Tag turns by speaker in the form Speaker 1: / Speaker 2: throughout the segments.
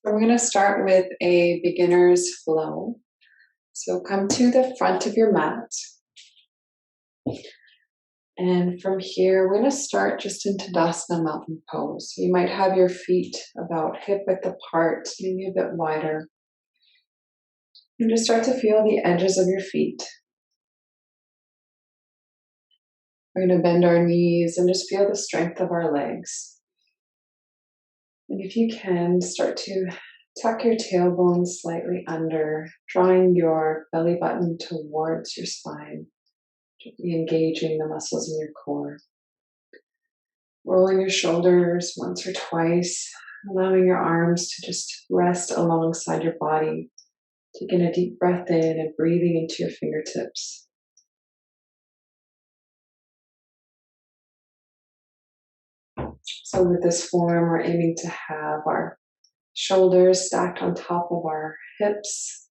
Speaker 1: We're going to start with a beginner's flow. So come to the front of your mat. And from here, we're going to start just into Tadasana mountain pose. You might have your feet about hip width apart, maybe a bit wider. And just start to feel the edges of your feet. We're going to bend our knees and just feel the strength of our legs. And if you can, start to tuck your tailbone slightly under, drawing your belly button towards your spine, gently engaging the muscles in your core. Rolling your shoulders once or twice, allowing your arms to just rest alongside your body. Taking a deep breath in and breathing into your fingertips. So with this form, we're aiming to have our shoulders stacked on top of our hips,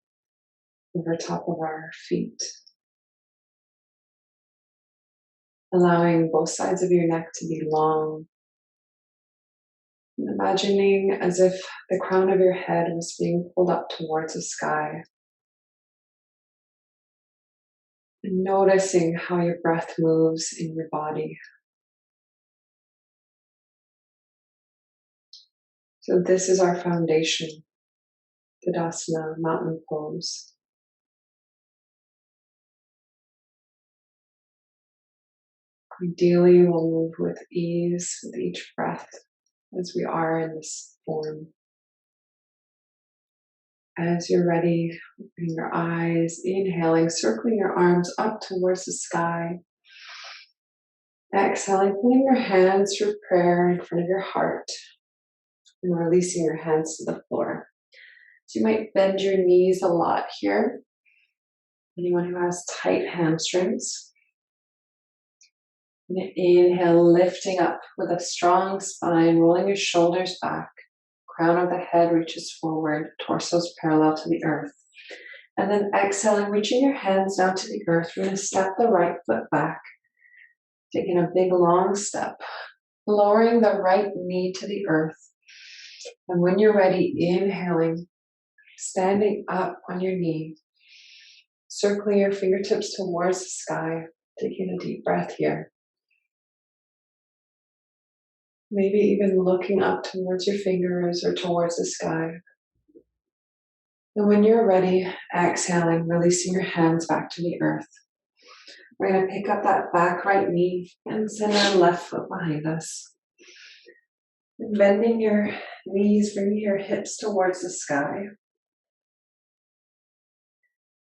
Speaker 1: over top of our feet. Allowing both sides of your neck to be long. And imagining as if the crown of your head was being pulled up towards the sky. And noticing how your breath moves in your body. So this is our foundation, Tadasana mountain pose. Ideally, we'll move with ease with each breath as we are in this form. As you're ready, opening your eyes, inhaling, circling your arms up towards the sky. Exhaling, putting your hands through prayer in front of your heart and releasing your hands to the floor. So you might bend your knees a lot here. Anyone who has tight hamstrings. And inhale, lifting up with a strong spine, rolling your shoulders back. Crown of the head reaches forward, torso's parallel to the earth. And then exhaling, reaching your hands down to the earth. We're going to step the right foot back. Taking a big long step. Lowering the right knee to the earth. And when you're ready, inhaling, standing up on your knee. Circling your fingertips towards the sky. Taking a deep breath here. Maybe even looking up towards your fingers or towards the sky. And when you're ready, exhaling, releasing your hands back to the earth. We're going to pick up that back right knee and send our left foot behind us. And bending your knees, bringing your hips towards the sky.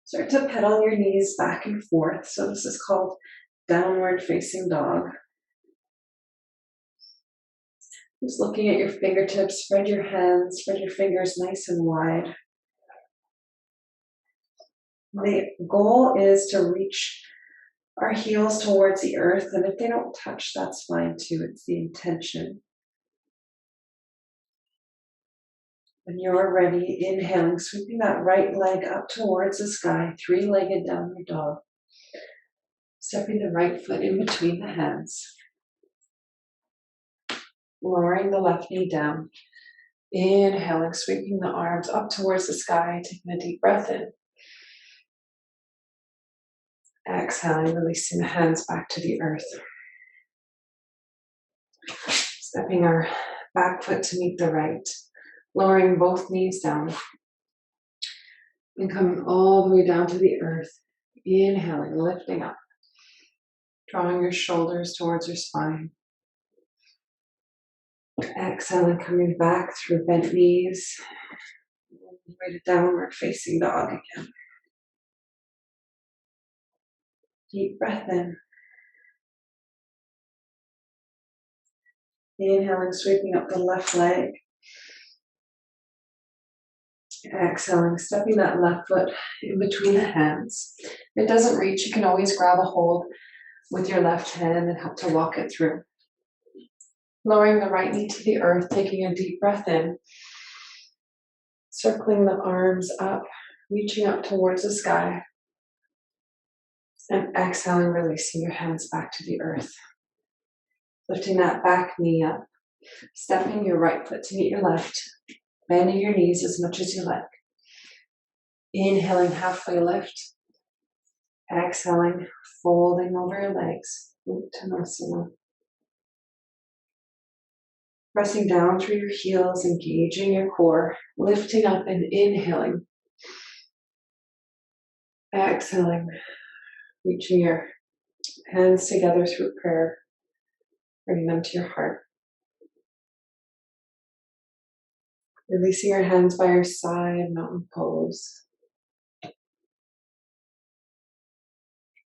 Speaker 1: Start to pedal your knees back and forth. So this is called downward facing dog. Just looking at your fingertips, spread your hands, spread your fingers nice and wide. The goal is to reach our heels towards the earth, and if they don't touch, that's fine too. It's the intention. When you're ready, inhaling, sweeping that right leg up towards the sky, three-legged downward dog. Stepping the right foot in between the hands. Lowering the left knee down. Inhaling, sweeping the arms up towards the sky, taking a deep breath in. Exhaling, releasing the hands back to the earth. Stepping our back foot to meet the right. Lowering both knees down. And coming all the way down to the earth. Inhaling, lifting up. Drawing your shoulders towards your spine. Exhaling, coming back through bent knees. All the way to downward facing dog again. Deep breath in. Inhaling, sweeping up the left leg. Exhaling, stepping that left foot in between the hands. If it doesn't reach, you can always grab a hold with your left hand and help to walk it through. Lowering the right knee to the earth, taking a deep breath in. Circling the arms up, reaching up towards the sky. And exhaling, releasing your hands back to the earth. Lifting that back knee up. Stepping your right foot to meet your left. bending your knees as much as you like. Inhaling, halfway lift. Exhaling, folding over your legs. Uttanasana. Pressing down through your heels, engaging your core, lifting up and inhaling. Exhaling, reaching your hands together through prayer, bringing them to your heart. Releasing your hands by your side, mountain pose.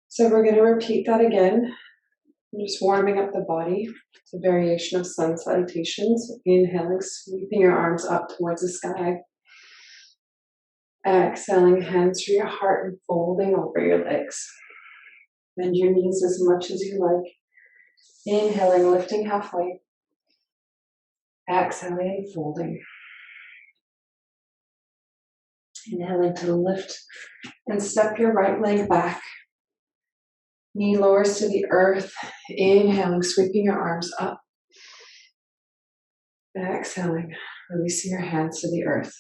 Speaker 1: So we're going to repeat that again. I'm just warming up the body. It's a variation of sun salutations. Inhaling, sweeping your arms up towards the sky. Exhaling, hands through your heart and folding over your legs. Bend your knees as much as you like. Inhaling, lifting halfway. Exhaling, folding. Inhaling to lift and step your right leg back. Knee lowers to the earth. Inhaling, sweeping your arms up. Exhaling, releasing your hands to the earth.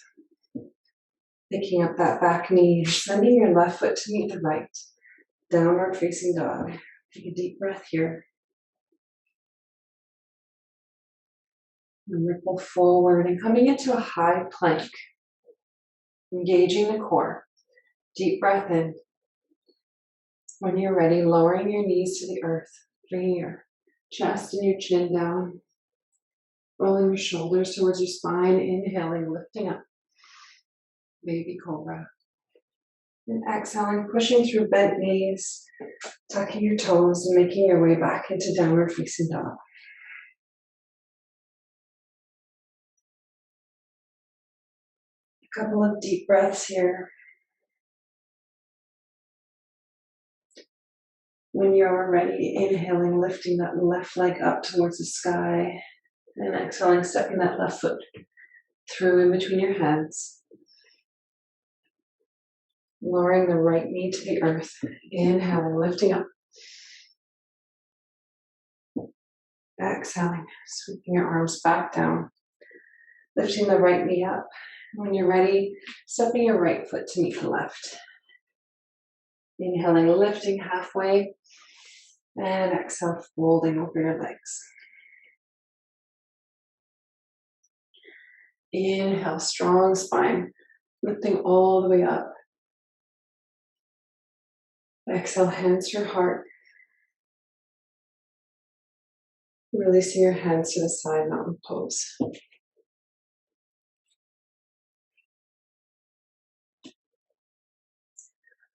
Speaker 1: Picking up that back knee, sending your left foot to meet the right. Downward facing dog. Take a deep breath here. And ripple forward and coming into a high plank. Engaging the core. Deep breath in. When you're ready, lowering your knees to the earth. Bringing your chest and your chin down. Rolling your shoulders towards your spine. Inhaling, lifting up. Baby cobra. And exhaling, pushing through bent knees, tucking your toes and making your way back into downward facing dog. A couple of deep breaths here. When you're ready, inhaling, lifting that left leg up towards the sky, and exhaling, stepping that left foot through in between your hands. Lowering the right knee to the earth. Inhaling, lifting up. Exhaling, sweeping your arms back down. Lifting the right knee up. When you're ready, stepping your right foot to meet the left. Inhaling, lifting halfway. And exhale, folding over your legs. Inhale, strong spine. Lifting all the way up. Exhale, hands to your heart. Releasing your hands to the side, mountain pose.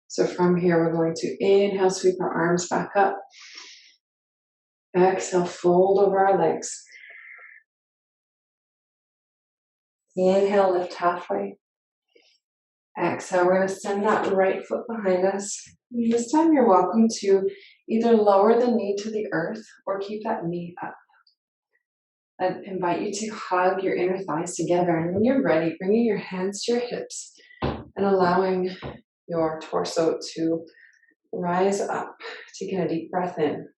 Speaker 1: So from here, we're going to inhale, sweep our arms back up. Exhale, fold over our legs. Inhale, lift halfway. Exhale, we're going to send that right foot behind us. And this time you're welcome to either lower the knee to the earth or keep that knee up. I invite you to hug your inner thighs together. And when you're ready, bringing your hands to your hips and allowing your torso to rise up. Taking a deep breath in.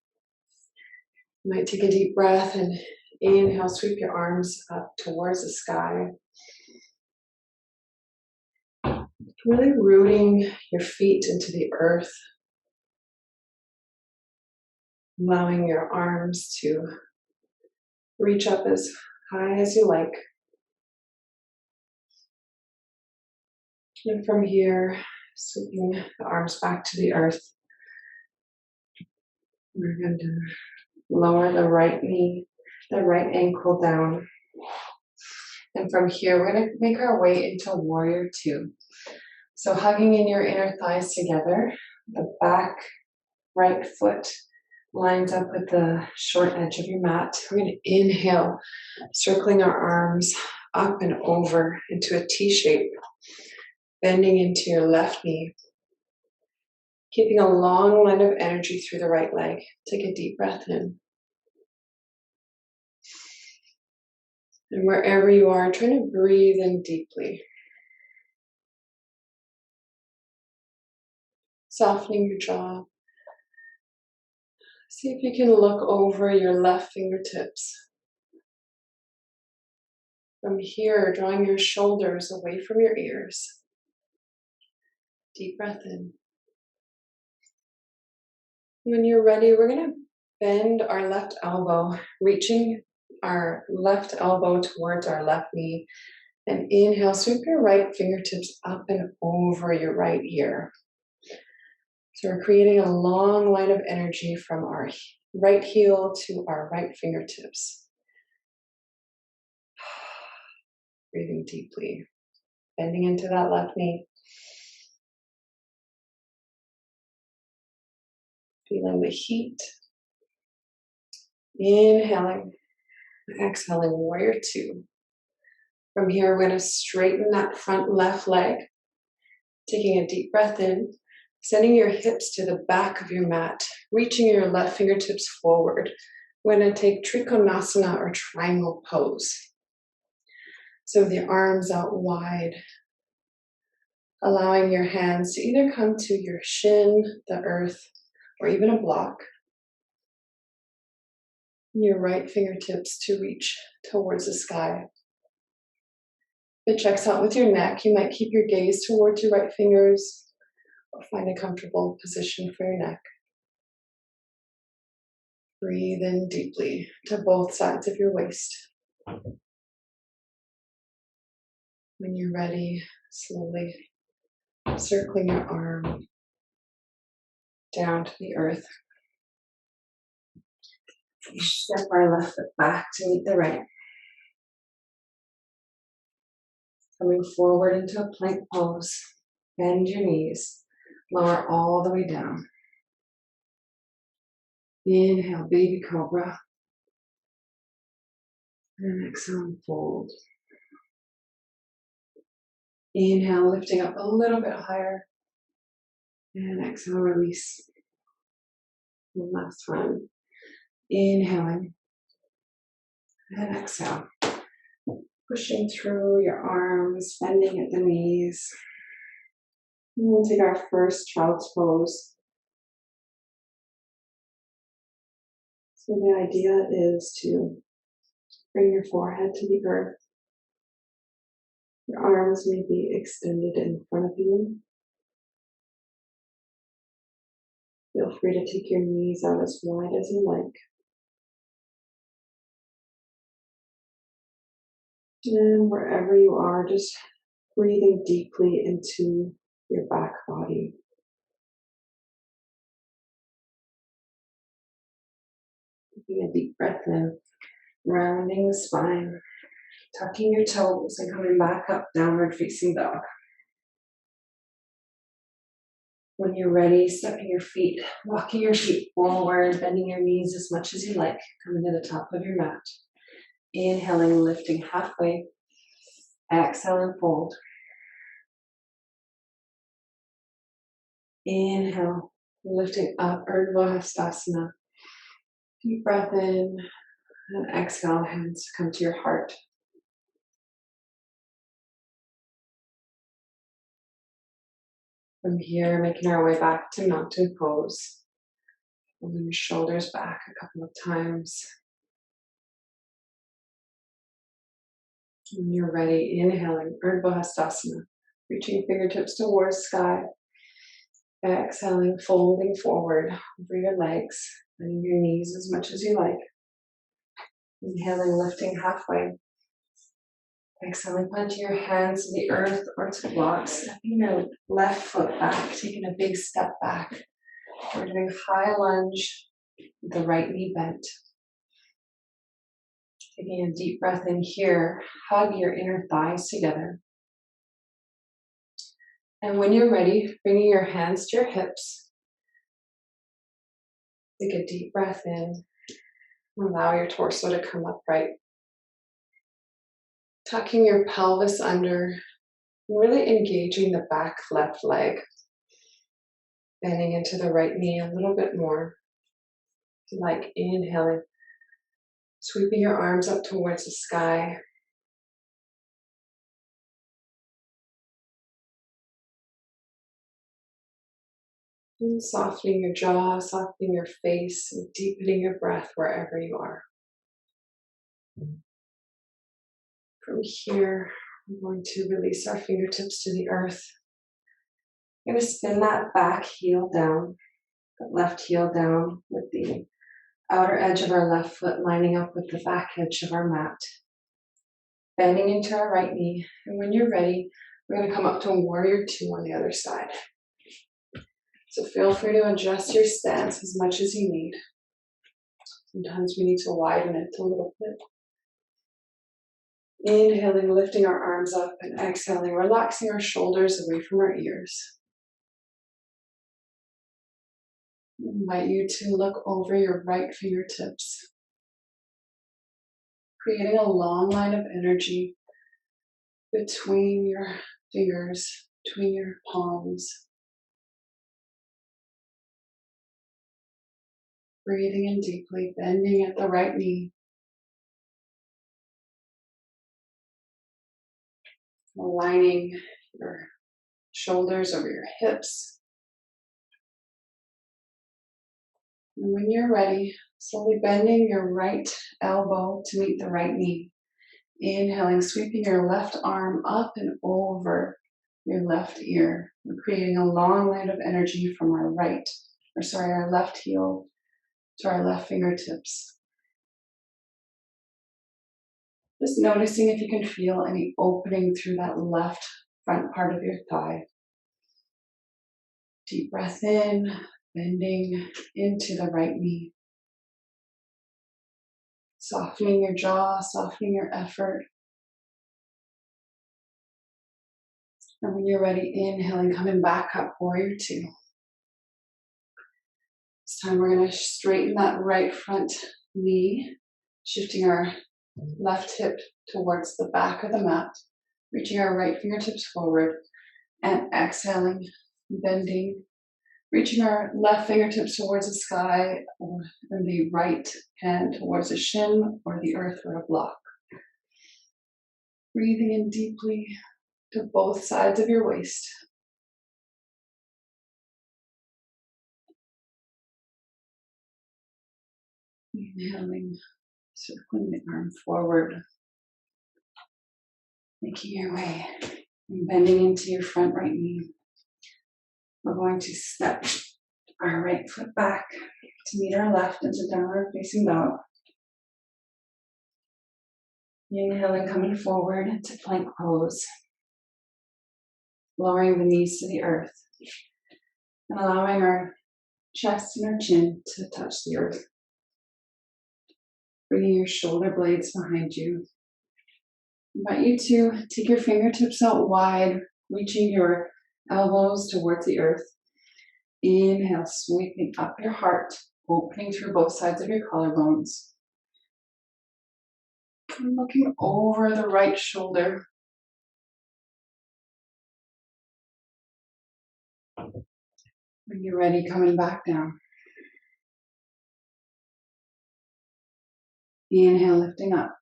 Speaker 1: You might take a deep breath and inhale, sweep your arms up towards the sky. Really rooting your feet into the earth. Allowing your arms to reach up as high as you like. And from here, sweeping the arms back to the earth. We're going to lower the right knee, the right ankle down. And from here, we're going to make our way into warrior two. So hugging in your inner thighs together, the back right foot lines up with the short edge of your mat. We're going to inhale, circling our arms up and over into a T shape, bending into your left knee, keeping a long line of energy through the right leg. Take a deep breath in. And wherever you are, trying to breathe in deeply. Softening your jaw. See if you can look over your left fingertips. From here, drawing your shoulders away from your ears. Deep breath in. When you're ready, we're going to bend our left elbow, reaching our left elbow towards our left knee. And inhale, sweep your right fingertips up and over your right ear. So we're creating a long line of energy from our right heel to our right fingertips. Breathing deeply, bending into that left knee. Feeling the heat. Inhaling, exhaling, warrior two. From here, we're going to straighten that front left leg. Taking a deep breath in, sending your hips to the back of your mat, reaching your left fingertips forward. We're going to take Trikonasana or triangle pose. So the arms out wide, allowing your hands to either come to your shin, the earth, or even a block. Your right fingertips to reach towards the sky. If it checks out with your neck, you might keep your gaze towards your right fingers or find a comfortable position for your neck. Breathe in deeply to both sides of your waist. When you're ready, slowly circling your arm down to the earth. Step our left foot back to meet the right. Coming forward into a plank pose. Bend your knees. Lower all the way down. Inhale, baby cobra. And exhale, fold. Inhale, lifting up a little bit higher. And exhale, release. One last one. Inhaling. And exhale. Pushing through your arms, bending at the knees. And we'll take our first child's pose. So the idea is to bring your forehead to the earth. Your arms may be extended in front of you. Feel free to take your knees out as wide as you like. And wherever you are, just breathing deeply into your back body. Taking a deep breath in, rounding the spine, tucking your toes and coming back up, downward facing dog. When you're ready, stepping your feet, walking your feet forward, bending your knees as much as you like, coming to the top of your mat. Inhaling, lifting halfway. Exhale and fold. Inhale, lifting up, Urdhva Hastasana. Deep breath in, and exhale, hands come to your heart. From here, making our way back to mountain pose. Pulling your shoulders back a couple of times. When you're ready, inhaling, Urdhva Hastasana. Reaching fingertips towards sky. Exhaling, folding forward over your legs, bending your knees as much as you like. Inhaling, lifting halfway. Exhaling, planting your hands to the earth or to blocks, stepping your left foot back, taking a big step back. We're doing high lunge with the right knee bent. Taking a deep breath in here, hug your inner thighs together. And when you're ready, bringing your hands to your hips. Take a deep breath in. Allow your torso to come upright. Tucking your pelvis under, really engaging the back left leg. Bending into the right knee a little bit more. Like inhaling, sweeping your arms up towards the sky. And softening your jaw, softening your face, and deepening your breath wherever you are. From here, we're going to release our fingertips to the earth. We're going to spin that back heel down, that left heel down with the outer edge of our left foot lining up with the back edge of our mat. Bending into our right knee. And when you're ready, we're going to come up to warrior two on the other side. So feel free to adjust your stance as much as you need. Sometimes we need to widen it a little bit. Inhaling, lifting our arms up, and exhaling, relaxing our shoulders away from our ears. I invite you to look over your right fingertips, creating a long line of energy between your fingers, between your palms. Breathing in deeply, bending at the right knee. Aligning your shoulders over your hips. And when you're ready, slowly bending your right elbow to meet the right knee. Inhaling, sweeping your left arm up and over your left ear. We're creating a long line of energy from our left heel to our left fingertips. Just noticing if you can feel any opening through that left front part of your thigh. Deep breath in, bending into the right knee. Softening your jaw, softening your effort. And when you're ready, inhaling, coming back up, warrior two. This time we're going to straighten that right front knee, shifting our left hip towards the back of the mat, reaching our right fingertips forward, and exhaling, bending, reaching our left fingertips towards the sky, and the right hand towards the shin or the earth or a block. Breathing in deeply to both sides of your waist. Inhaling, circling the arm forward, making your way, and bending into your front right knee. We're going to step our right foot back to meet our left into downward facing dog. Inhaling, coming forward into plank pose. Lowering the knees to the earth and allowing our chest and our chin to touch the earth. Bringing your shoulder blades behind you. I invite you to take your fingertips out wide, reaching your elbows towards the earth. Inhale, sweeping up your heart, opening through both sides of your collarbones. And looking over the right shoulder. When you're ready, coming back down. Inhale, lifting up.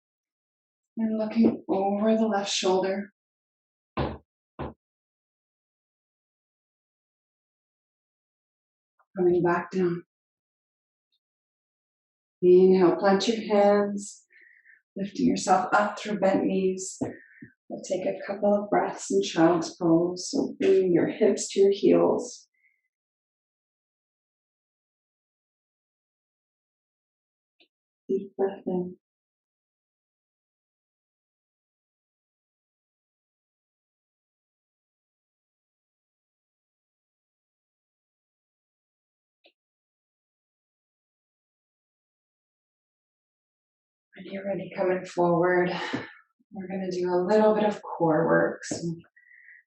Speaker 1: And looking over the left shoulder. Coming back down. Inhale, plant your hands, lifting yourself up through bent knees. We'll take a couple of breaths in child's pose. So bring your hips to your heels. Deep breath in. When you're ready, coming forward, we're going to do a little bit of core work. So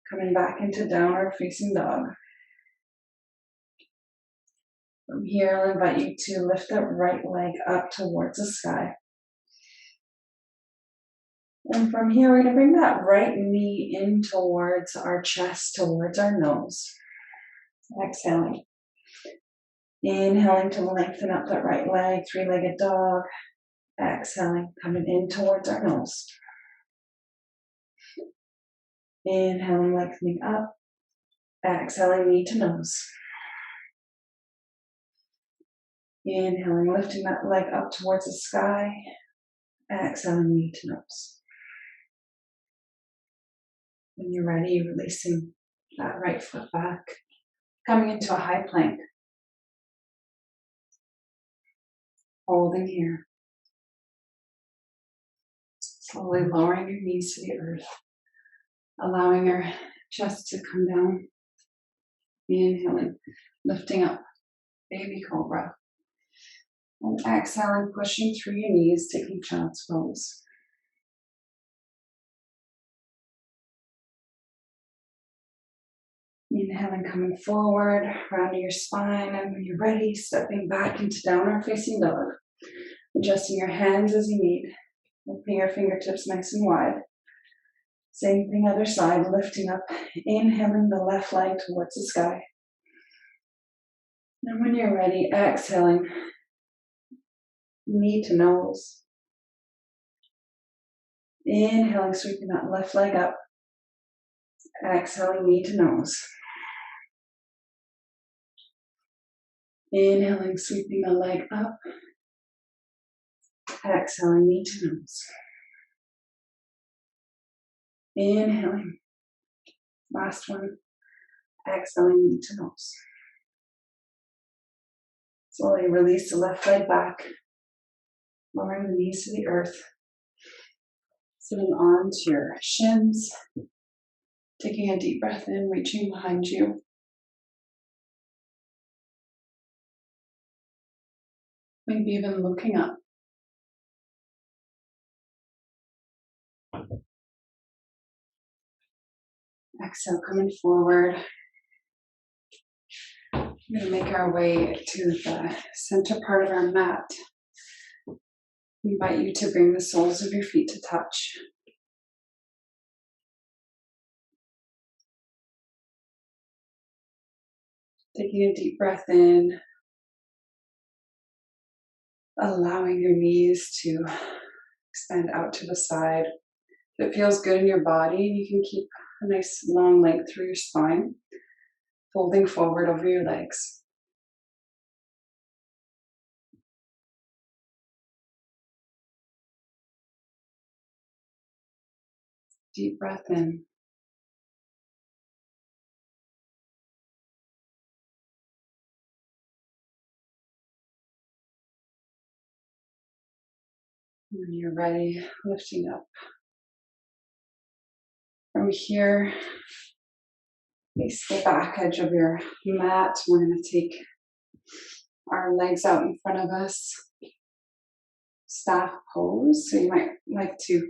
Speaker 1: coming back into downward facing dog. From here, I'll invite you to lift that right leg up towards the sky. And from here, we're going to bring that right knee in towards our chest, towards our nose. Exhaling. Inhaling to lengthen up that right leg, three-legged dog. Exhaling, coming in towards our nose. Inhaling, lengthening up. Exhaling, knee to nose. Inhaling, lifting that leg up towards the sky. Exhaling, knee to nose. When you're ready, releasing that right foot back, coming into a high plank. Holding here. Slowly lowering your knees to the earth. Allowing your chest to come down. Inhaling, lifting up, baby cobra. And exhaling, pushing through your knees, taking child's pose. Inhaling, coming forward, rounding your spine, and when you're ready, stepping back into downward facing dog. Adjusting your hands as you need. Opening your fingertips nice and wide. Same thing, other side, lifting up, inhaling the left leg towards the sky. And when you're ready, exhaling, knee to nose. Inhaling, sweeping that left leg up. Exhaling, knee to nose. Inhaling, sweeping the leg up. Exhaling, knee to nose. Inhaling. Last one. Exhaling, knee to nose. Slowly release the left leg back. Lowering the knees to the earth. Sitting onto your shins. Taking a deep breath in, reaching behind you. Maybe even looking up. Exhale, coming forward. We're going to make our way to the center part of our mat. We invite you to bring the soles of your feet to touch. Taking a deep breath in. Allowing your knees to extend out to the side. If it feels good in your body, you can keep a nice long length through your spine. Folding forward over your legs. Deep breath in. When you're ready, lifting up. From here, face the back edge of your mat. We're going to take our legs out in front of us. Staff pose. So you might like to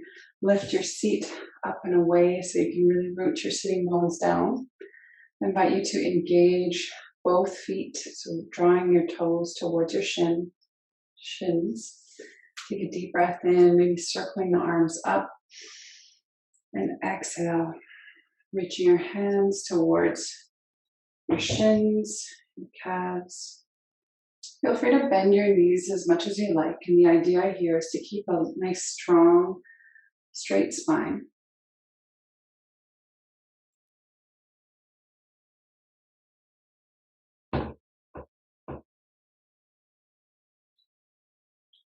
Speaker 1: lift your seat up and away so you can really root your sitting bones down. I invite you to engage both feet, so drawing your toes towards your shins. Take a deep breath in, maybe circling the arms up. And exhale, reaching your hands towards your shins, your calves. Feel free to bend your knees as much as you like. And the idea here is to keep a nice, strong, straight spine.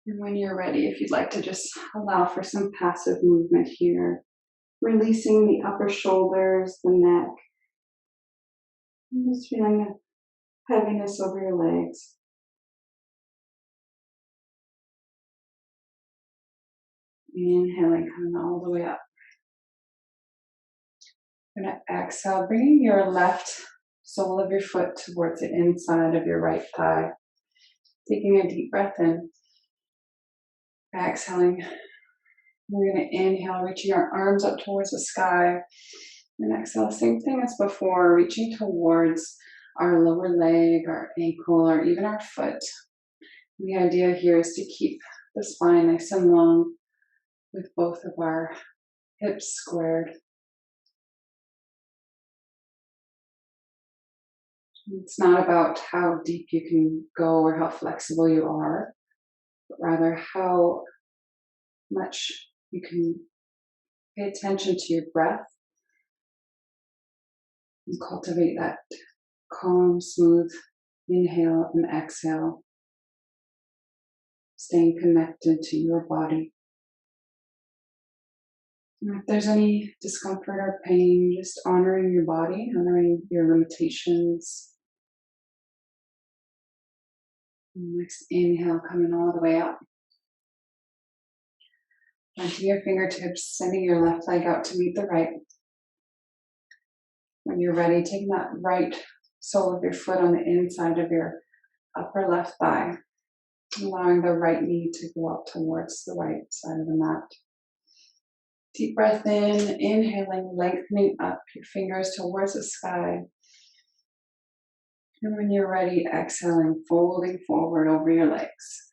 Speaker 1: And when you're ready, if you'd like to just allow for some passive movement here, releasing the upper shoulders, the neck, and just feeling a heaviness over your legs. Inhaling, coming all the way up. You're going to exhale, bringing your left sole of your foot towards the inside of your right thigh. Taking a deep breath in. Exhaling. We're going to inhale, reaching our arms up towards the sky. And exhale, same thing as before, reaching towards our lower leg, our ankle, or even our foot. And the idea here is to keep the spine nice and long with both of our hips squared. It's not about how deep you can go or how flexible you are, but rather how much you can pay attention to your breath and cultivate that calm, smooth inhale and exhale, staying connected to your body.
Speaker 2: And if there's any discomfort or pain, just honoring your body, honoring your limitations. Next inhale, coming all the way up. Onto your fingertips, sending your left leg out to meet the right. When you're ready, taking that right sole of your foot on the inside of your upper left thigh, allowing the right knee to go up towards the right side of the mat. Deep breath in, inhaling, lengthening up your fingers towards the sky. And when you're ready, exhaling, folding forward over your legs.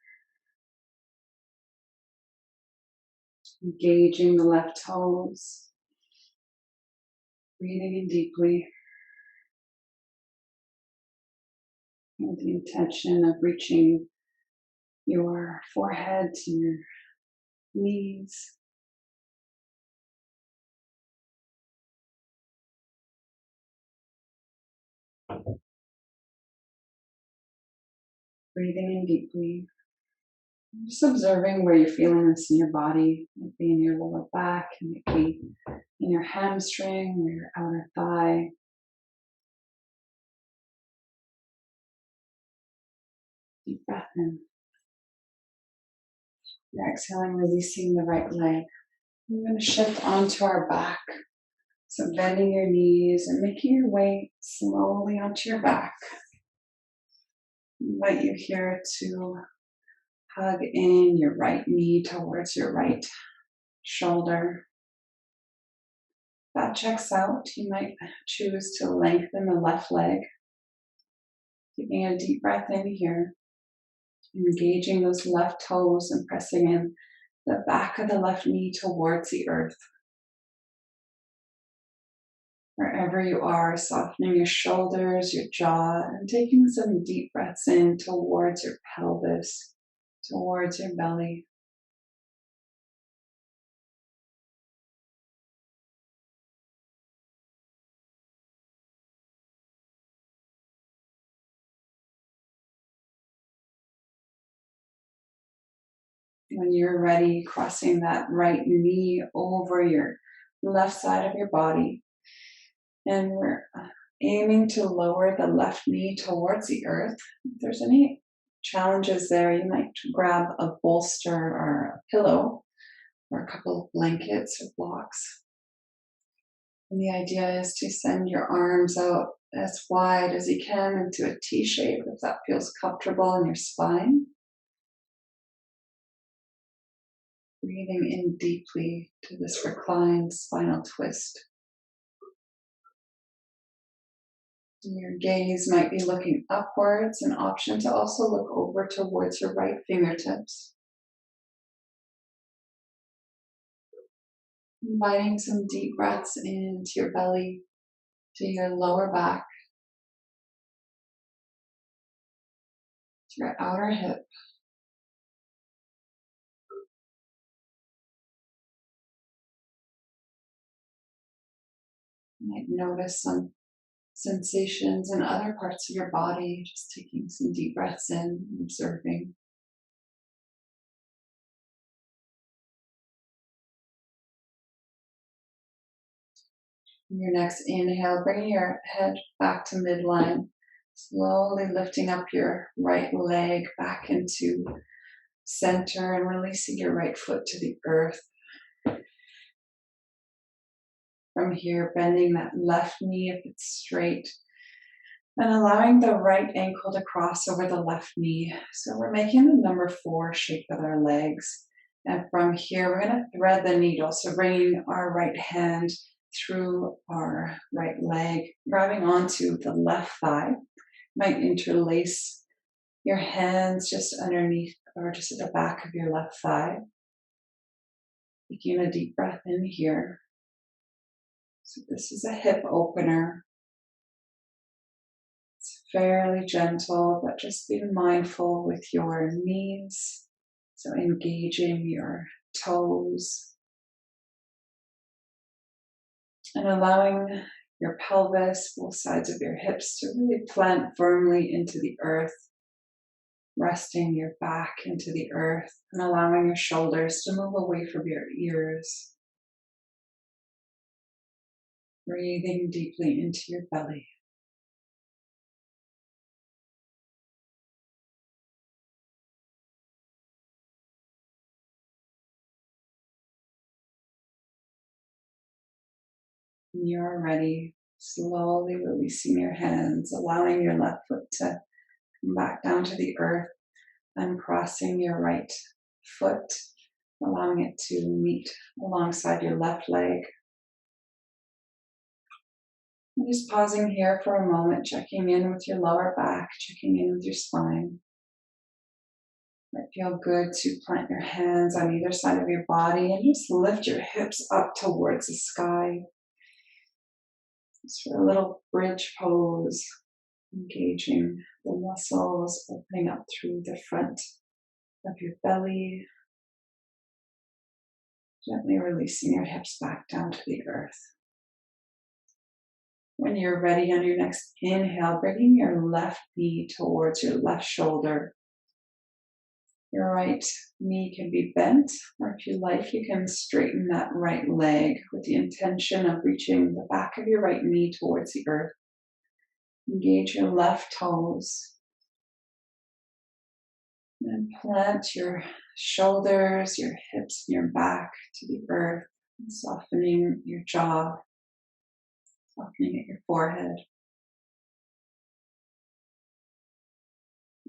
Speaker 2: Engaging the left toes. Breathing in deeply. With the intention of reaching your forehead to your knees. Breathing in deeply. Just observing where you're feeling this in your body. It might be in your lower back, it might be in your hamstring or your outer thigh. Deep breath in. Exhaling, releasing the right leg. We're going to shift onto our back. So bending your knees and making your way slowly onto your back. I invite you here to hug in your right knee towards your right shoulder. If that checks out, you might choose to lengthen the left leg. Taking a deep breath in here. Engaging those left toes and pressing in the back of the left knee towards the earth. Wherever you are, softening your shoulders, your jaw, and taking some deep breaths in towards your pelvis, towards your belly. When you're ready, crossing that right knee over your left side of your body. And we're aiming to lower the left knee towards the earth. If there's any challenges there, you might grab a bolster or a pillow or a couple of blankets or blocks. And the idea is to send your arms out as wide as you can into a T shape if that feels comfortable in your spine. Breathing in deeply to this reclined spinal twist. And your gaze might be looking upwards, an option to also look over towards your right fingertips. Inviting some deep breaths into your belly, to your lower back, to your outer hip. You might notice some sensations in other parts of your body, just taking some deep breaths in and observing. In your next inhale, bringing your head back to midline, slowly lifting up your right leg back into center and releasing your right foot to the earth. From here, bending that left knee if it's straight, and allowing the right ankle to cross over the left knee. So we're making the number 4 shape with our legs. And from here, we're going to thread the needle. So bringing our right hand through our right leg, grabbing onto the left thigh. Might interlace your hands just underneath or just at the back of your left thigh. Taking a deep breath in here. So this is a hip opener. It's fairly gentle, but just be mindful with your knees. So engaging your toes and allowing your pelvis, both sides of your hips, to really plant firmly into the earth, resting your back into the earth and allowing your shoulders to move away from your ears. Breathing deeply into your belly. When you're ready, slowly releasing your hands, allowing your left foot to come back down to the earth, and crossing your right foot, allowing it to meet alongside your left leg. And just pausing here for a moment, checking in with your lower back, checking in with your spine. It might feel good to plant your hands on either side of your body and just lift your hips up towards the sky. Just for a little bridge pose, engaging the muscles, opening up through the front of your belly. Gently releasing your hips back down to the earth. When you're ready on your next inhale, bringing your left knee towards your left shoulder. Your right knee can be bent, or if you like, you can straighten that right leg with the intention of reaching the back of your right knee towards the earth. Engage your left toes. And plant your shoulders, your hips, and your back to the earth, softening your jaw, softening at your forehead.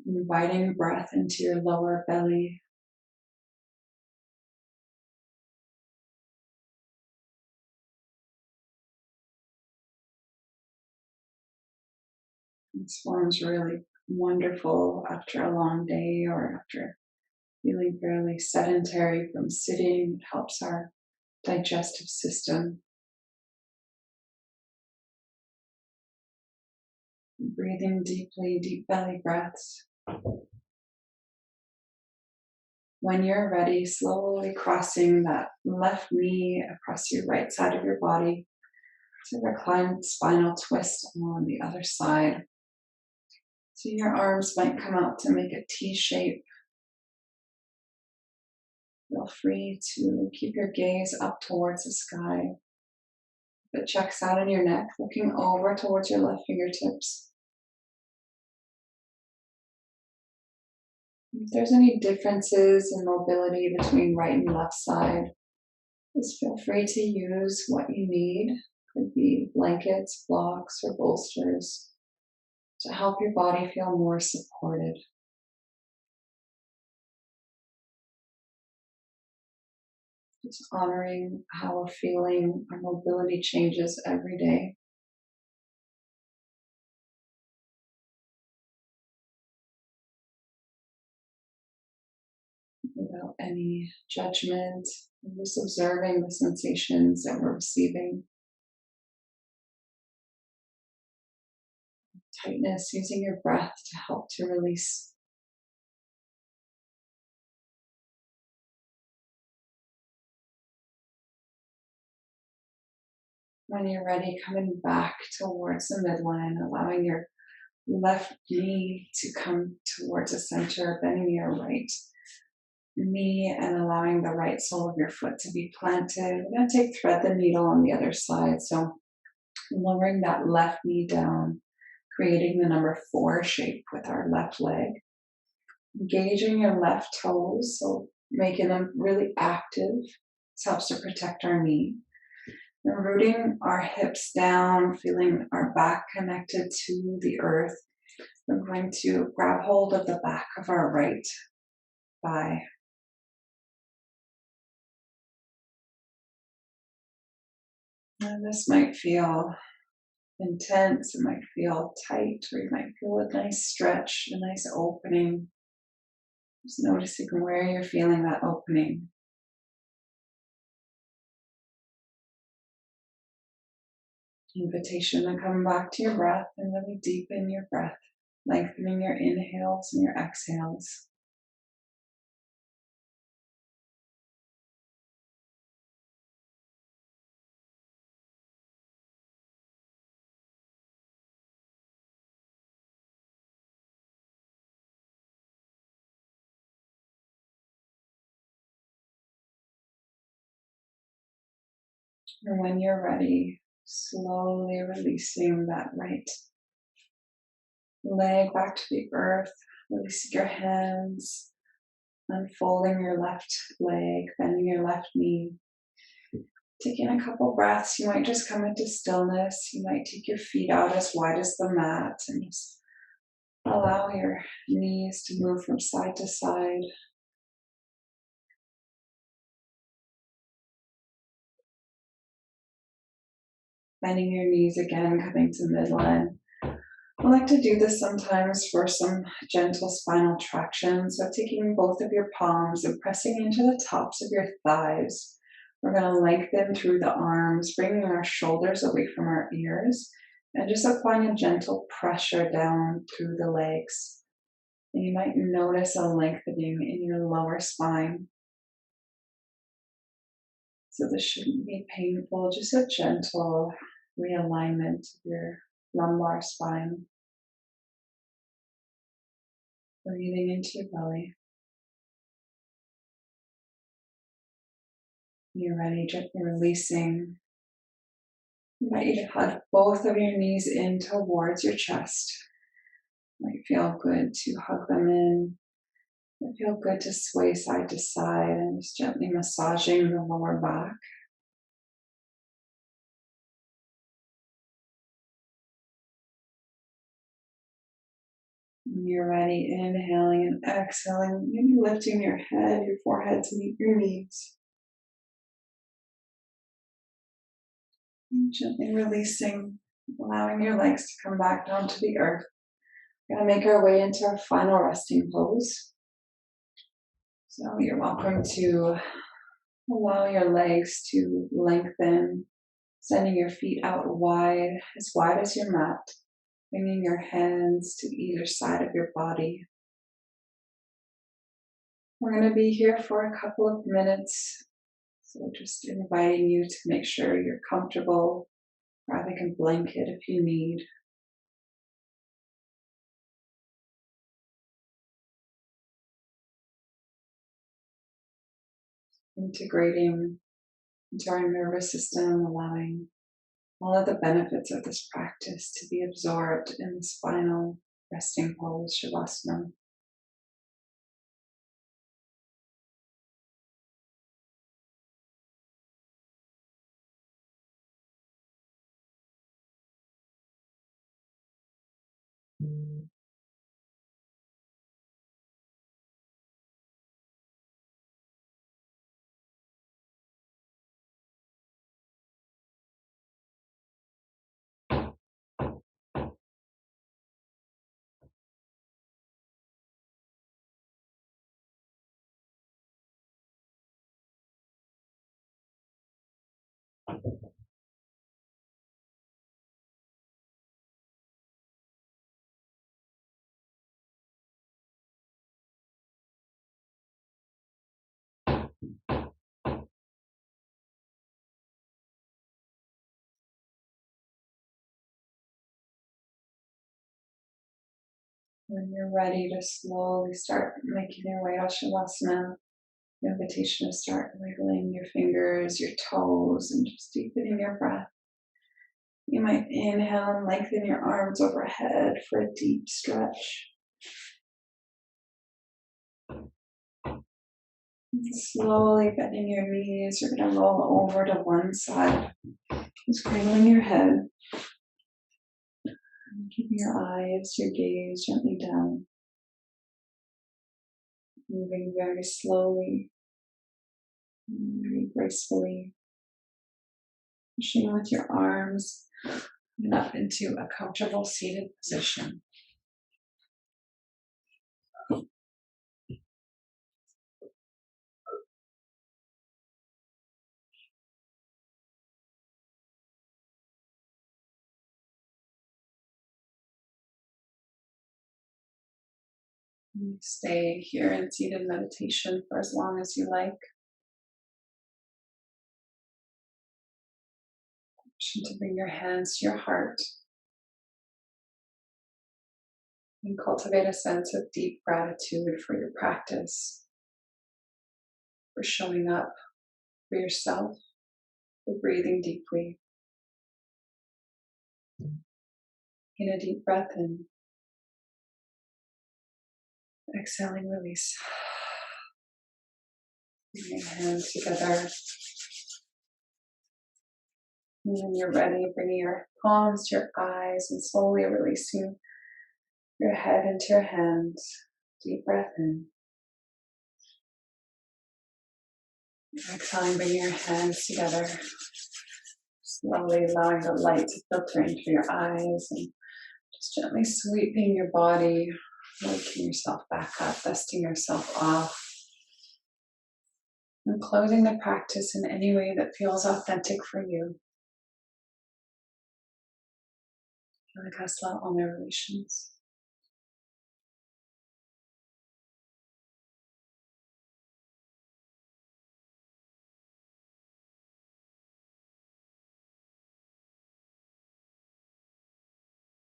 Speaker 2: Inviting breath into your lower belly. This forms really wonderful after a long day or after feeling fairly sedentary from sitting. It helps our digestive system. Breathing deeply, deep belly breaths. When you're ready, slowly crossing that left knee across your right side of your body to reclined spinal twist on the other side. So your arms might come out to make a T shape. Feel free to keep your gaze up towards the sky. If it checks out in your neck, looking over towards your left fingertips. If there's any differences in mobility between right and left side, just feel free to use what you need. Could be blankets, blocks, or bolsters to help your body feel more supported. Just honoring how we're feeling, our mobility changes every day. Without any judgment, and just observing the sensations that we're receiving. Tightness, using your breath to help to release. When you're ready, coming back towards the midline, allowing your left knee to come towards the center, bending your right knee and allowing the right sole of your foot to be planted. We're going to take thread the needle on the other side. So lowering that left knee down, creating the number 4 shape with our left leg. Engaging your left toes, so making them really active. This helps to protect our knee. And rooting our hips down, feeling our back connected to the earth. We're going to grab hold of the back of our right thigh. And this might feel intense, it might feel tight, or you might feel a nice stretch, a nice opening. Just noticing where you're feeling that opening. Invitation to come back to your breath and really deepen your breath, lengthening your inhales and your exhales. And when you're ready, Slowly releasing that right leg back to the earth, releasing your hands, unfolding your left leg, bending your left knee. Taking a couple breaths, you might just come into stillness. You might take your feet out as wide as the mat and just allow your knees to move from side to side. Bending your knees again, coming to midline. I like to do this sometimes for some gentle spinal traction. So taking both of your palms and pressing into the tops of your thighs. We're going to lengthen through the arms, bringing our shoulders away from our ears, and just applying a gentle pressure down through the legs. And you might notice a lengthening in your lower spine. So this shouldn't be painful, just a gentle realignment of your lumbar spine. Breathing into your belly. You're ready, gently releasing. I invite you to hug both of your knees in towards your chest. It might feel good to hug them in. It might feel good to sway side to side and just gently massaging the lower back. When you're ready, inhaling and exhaling, maybe lifting your head, your forehead to meet your knees. And gently releasing, allowing your legs to come back down to the earth. We're going to make our way into our final resting pose. So you're welcome to allow your legs to lengthen, sending your feet out wide as your mat, bringing your hands to either side of your body. We're going to be here for a couple of minutes, so just inviting you to make sure you're comfortable, grab a blanket if you need. Integrating into our nervous system, allowing all of the benefits of this practice to be absorbed in this final resting pose, Savasana. When you're ready to slowly start making your way to Shavasana, the invitation to start wiggling your fingers, your toes, and just deepening your breath. You might inhale and lengthen your arms overhead for a deep stretch. And slowly bending your knees, you're going to roll over to one side, just cradling your head. And keeping your eyes, your gaze gently down. Moving very slowly, very gracefully. Pushing with your arms and up into a comfortable seated position. You stay here in seated meditation for as long as you like. Option to bring your hands to your heart and cultivate a sense of deep gratitude for your practice, for showing up for yourself, for breathing deeply. In a deep breath in. Exhaling, release. Bring your hands together. And when you're ready, bring your palms to your eyes and slowly releasing your head into your hands. Deep breath in. Exhaling, bring your hands together. Slowly allowing the light to filter into your eyes and just gently sweeping your body, waking yourself back up, dusting yourself off. And closing the practice in any way that feels authentic for you. Vinyasa, all my relations.